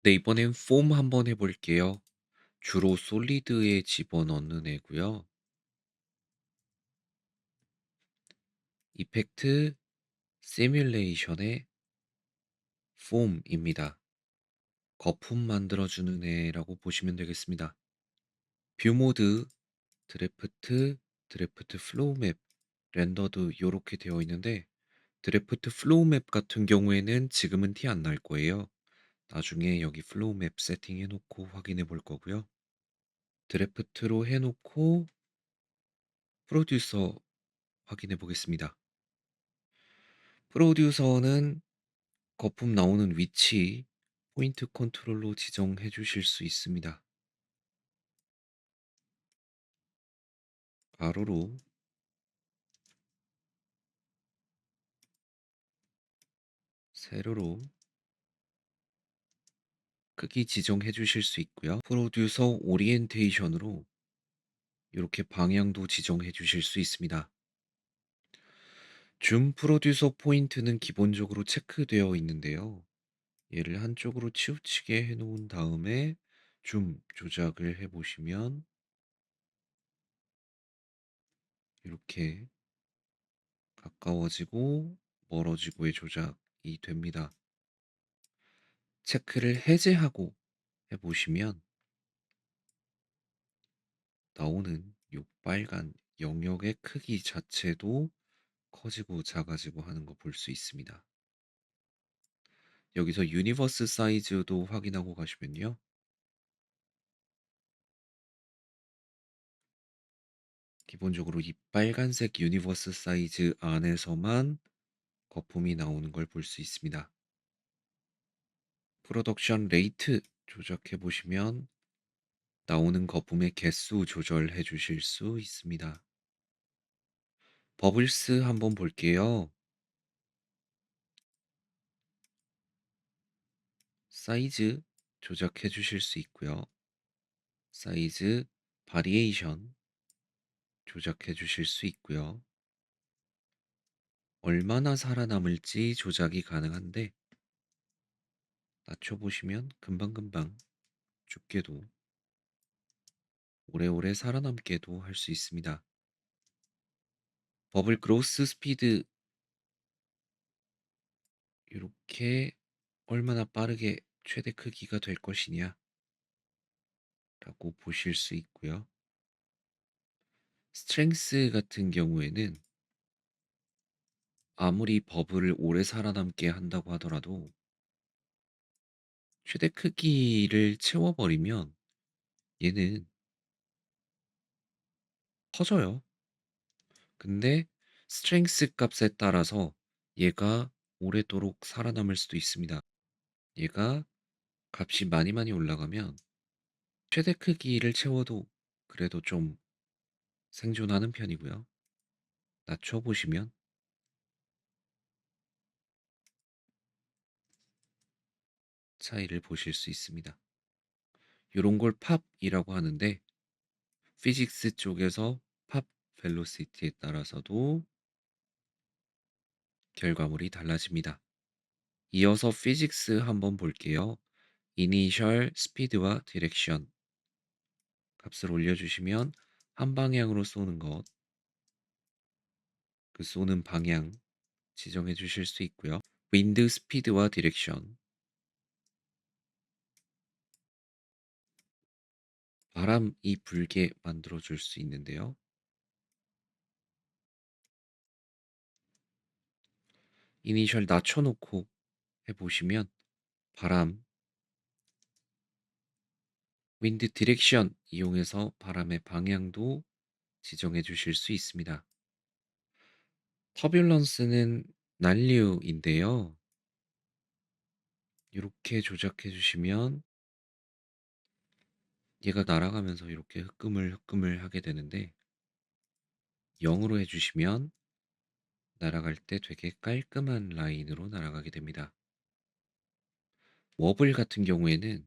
네, 이번엔 폼 한번 해볼게요. 주로 솔리드에 집어넣는 애고요. 이펙트 시뮬레이션의 폼입니다. 거품 만들어주는 애라고 보시면 되겠습니다. 뷰 모드, 드래프트, 드래프트 플로우 맵, 렌더드 이렇게 되어 있는데 드래프트 플로우 맵 같은 경우에는 지금은 티 안 날 거예요. 나중에 여기 플로우 맵 세팅해 놓고 확인해 볼 거고요. 드래프트로 해놓고 프로듀서 확인해 보겠습니다. 프로듀서는 거품 나오는 위치 포인트 컨트롤로 지정해 주실 수 있습니다. 가로로, 세로로 크기 지정해 주실 수 있고요. 프로듀서 오리엔테이션으로 이렇게 방향도 지정해 주실 수 있습니다. 줌 프로듀서 포인트는 기본적으로 체크되어 있는데요. 얘를 한쪽으로 치우치게 해 놓은 다음에 줌 조작을 해 보시면 이렇게 가까워지고 멀어지고의 조작이 됩니다. 체크를 해제하고 해 보시면 나오는 요 빨간 영역의 크기 자체도 커지고 작아지고 하는 거 볼 수 있습니다. 여기서 유니버스 사이즈도 확인하고 가시면요. 기본적으로 이 빨간색 유니버스 사이즈 안에서만 거품이 나오는 걸 볼 수 있습니다. 프로덕션 레이트 조작해 보시면 나오는 거품의 개수 조절해 주실 수 있습니다. 버블스 한번 볼게요. 사이즈 조작해 주실 수 있고요. 사이즈 바리에이션 조작해 주실 수 있고요. 얼마나 살아남을지 조작이 가능한데 낮춰보시면 금방금방 죽게도 오래오래 살아남게도 할 수 있습니다. 버블 그로스 스피드 이렇게 얼마나 빠르게 최대 크기가 될 것이냐 라고 보실 수 있고요. 스트렝스 같은 경우에는 아무리 버블을 오래 살아남게 한다고 하더라도 최대 크기를 채워버리면 얘는 터져요. 근데 스트렝스 값에 따라서 얘가 오래도록 살아남을 수도 있습니다. 얘가 값이 많이 올라가면 최대 크기를 채워도 그래도 좀 생존하는 편이고요. 낮춰보시면 차이를 보실 수 있습니다. 이런 걸 팝이라고 하는데 피직스 쪽에서 팝 벨로시티에 따라서도 결과물이 달라집니다. 이어서 피직스 한번 볼게요. 이니셜 스피드와 디렉션 값을 올려주시면 한 방향으로 쏘는 것, 그 쏘는 방향 지정해 주실 수 있고요. 윈드 스피드와 디렉션, 바람이 불게 만들어 줄 수 있는데요. 이니셜 낮춰놓고 해보시면 바람, 윈드 디렉션 이용해서 바람의 방향도 지정해 주실 수 있습니다. 터뷸런스는 난류인데요. 이렇게 조작해 주시면 얘가 날아가면서 이렇게 흐끔을 하게 되는데 0으로 해주시면 날아갈 때 되게 깔끔한 라인으로 날아가게 됩니다. 워블 같은 경우에는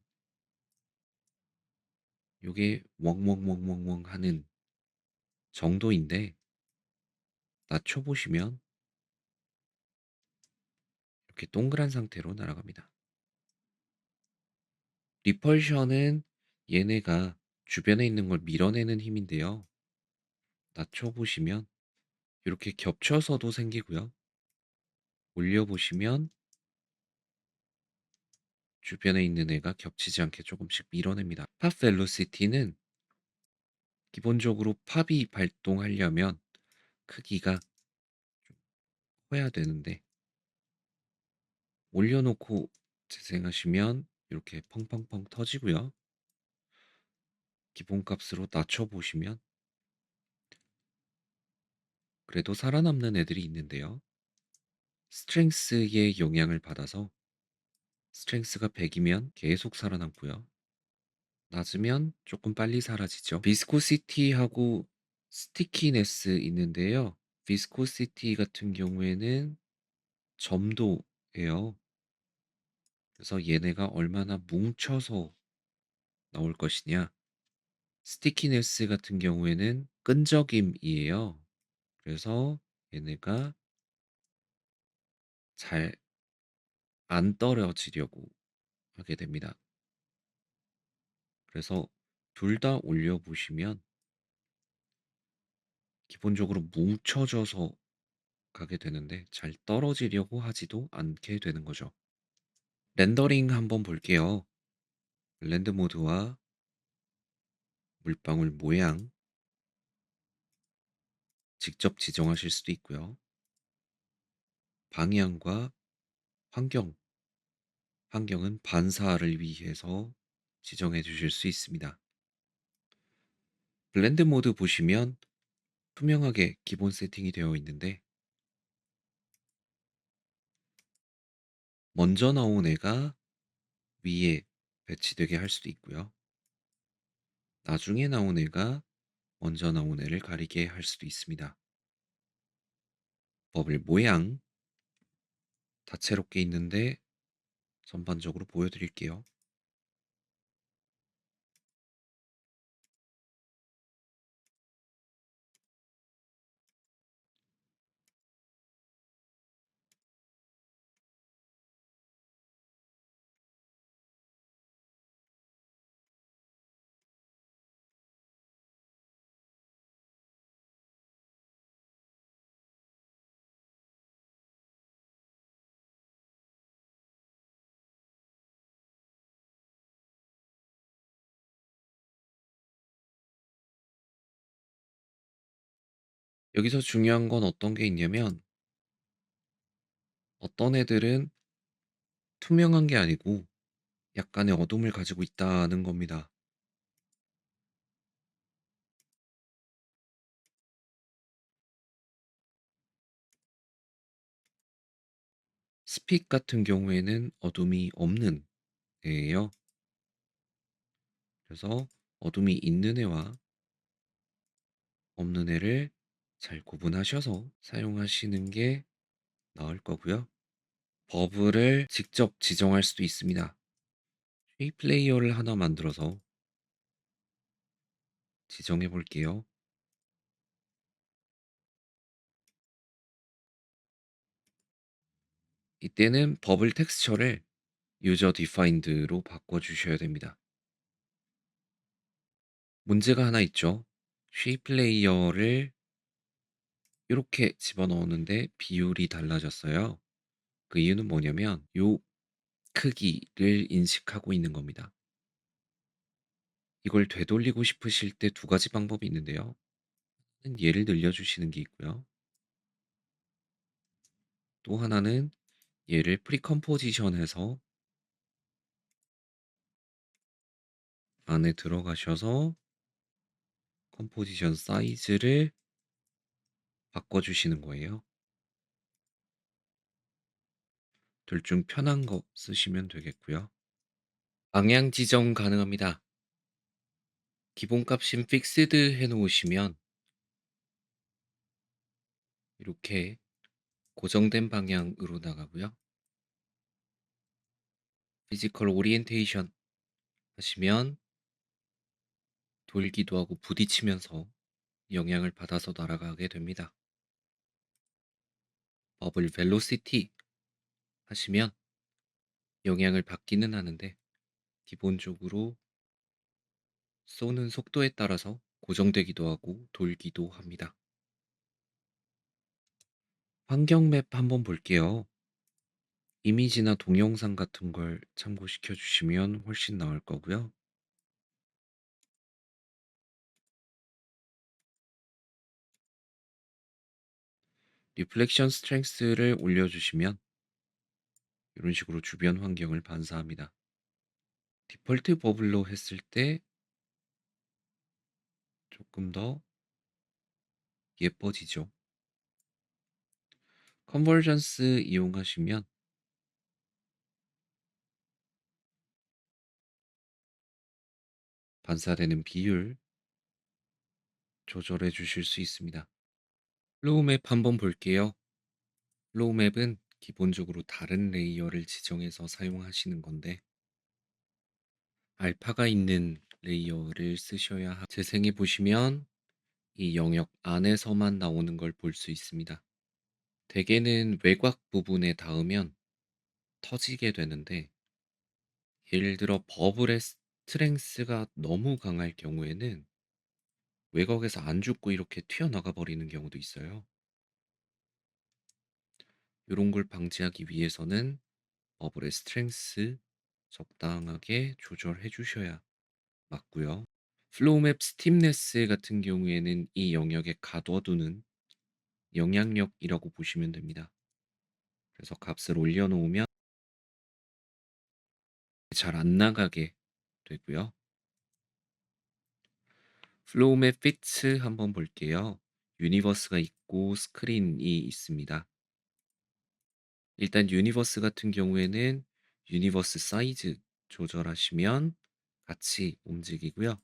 이게 웡웡웡웡웡 하는 정도인데 낮춰보시면 이렇게 동그란 상태로 날아갑니다. 리펄션은 얘네가 주변에 있는 걸 밀어내는 힘인데요. 낮춰보시면 이렇게 겹쳐서도 생기고요. 올려보시면 주변에 있는 애가 겹치지 않게 조금씩 밀어냅니다. 팝 벨로시티는 기본적으로 팝이 발동하려면 크기가 커야 되는데 올려놓고 재생하시면 이렇게 펑펑펑 터지고요. 기본값으로 낮춰보시면 그래도 살아남는 애들이 있는데요. 스트렝스의 영향을 받아서 스트렝스가 100이면 계속 살아남고요. 낮으면 조금 빨리 사라지죠. 비스코시티하고 스티키네스 있는데요. 비스코시티 같은 경우에는 점도예요. 그래서 얘네가 얼마나 뭉쳐서 나올 것이냐. 스티키네스 같은 경우에는 끈적임이에요. 그래서 얘네가 잘 안 떨어지려고 하게 됩니다. 그래서 둘 다 올려보시면 기본적으로 뭉쳐져서 가게 되는데 잘 떨어지려고 하지도 않게 되는 거죠. 렌더링 한번 볼게요. 블렌드 모드와 물방울 모양 직접 지정하실 수도 있고요. 방향과 환경, 환경은 반사를 위해서 지정해 주실 수 있습니다. 블렌드 모드 보시면 투명하게 기본 세팅이 되어 있는데 먼저 나온 애가 위에 배치되게 할 수도 있고요. 나중에 나온 애가 먼저 나온 애를 가리게 할 수도 있습니다. 버블 모양 다채롭게 있는데 전반적으로 보여드릴게요. 여기서 중요한 건 어떤 게 있냐면 어떤 애들은 투명한 게 아니고 약간의 어둠을 가지고 있다는 겁니다. 스픽 같은 경우에는 어둠이 없는 애예요. 그래서 어둠이 있는 애와 없는 애를 잘 구분하셔서 사용하시는 게 나을 거고요. 버블을 직접 지정할 수도 있습니다. 쉐입 플레이어를 하나 만들어서 지정해 볼게요. 이때는 버블 텍스처를 유저 디파인드로 바꿔 주셔야 됩니다. 문제가 하나 있죠. 쉐입 플레이어를 이렇게 집어넣었는데 비율이 달라졌어요. 그 이유는 뭐냐면 요 크기를 인식하고 있는 겁니다. 이걸 되돌리고 싶으실 때 두 가지 방법이 있는데요. 얘를 늘려주시는 게 있고요. 또 하나는 얘를 프리컴포지션해서 안에 들어가셔서 컴포지션 사이즈를 바꿔주시는 거예요. 둘 중 편한 거 쓰시면 되겠고요. 방향 지정 가능합니다. 기본값인 픽스드 해놓으시면 이렇게 고정된 방향으로 나가고요. 피지컬 오리엔테이션 하시면 돌기도 하고 부딪히면서 영향을 받아서 날아가게 됩니다. 버블 벨로시티 하시면 영향을 받기는 하는데 기본적으로 쏘는 속도에 따라서 고정되기도 하고 돌기도 합니다. 환경 맵 한번 볼게요. 이미지나 동영상 같은 걸 참고시켜 주시면 훨씬 나을 거고요. 리플렉션 스트렝스를 올려주시면 이런 식으로 주변 환경을 반사합니다. 디폴트 버블로 했을 때 조금 더 예뻐지죠. 컨버전스 이용하시면 반사되는 비율 조절해 주실 수 있습니다. 플로우 맵 한번 볼게요. 플로우 맵은 기본적으로 다른 레이어를 지정해서 사용하시는 건데 알파가 있는 레이어를 쓰셔야 재생해 보시면 이 영역 안에서만 나오는 걸 볼 수 있습니다. 대개는 외곽 부분에 닿으면 터지게 되는데 예를 들어 버블의 스트렝스가 너무 강할 경우에는 외곽에서 안 죽고 이렇게 튀어나가 버리는 경우도 있어요. 이런 걸 방지하기 위해서는 버블의 스트렝스 적당하게 조절해 주셔야 맞고요. 플로우맵 스팀네스 같은 경우에는 이 영역에 가둬두는 영향력이라고 보시면 됩니다. 그래서 값을 올려놓으면 잘 안 나가게 되고요. 플로우맵 피트 한번 볼게요. 유니버스가 있고 스크린이 있습니다. 일단 유니버스 같은 경우에는 유니버스 사이즈 조절하시면 같이 움직이고요.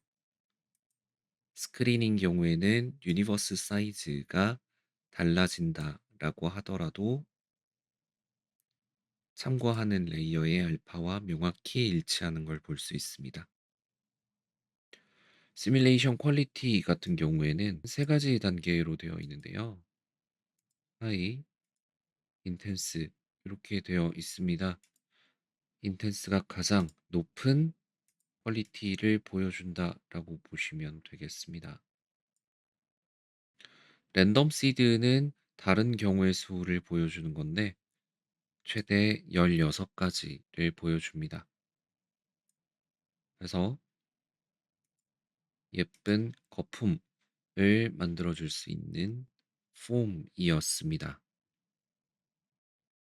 스크린인 경우에는 유니버스 사이즈가 달라진다라고 하더라도 참고하는 레이어의 알파와 명확히 일치하는 걸 볼 수 있습니다. 시뮬레이션 퀄리티 같은 경우에는 세 가지 단계로 되어 있는데요. 하이, 인텐스 이렇게 되어 있습니다. 인텐스가 가장 높은 퀄리티를 보여준다라고 보시면 되겠습니다. 랜덤 시드는 다른 경우의 수를 보여주는 건데 최대 16가지를 보여줍니다. 그래서 예쁜 거품을 만들어 줄 수 있는 폼이었습니다.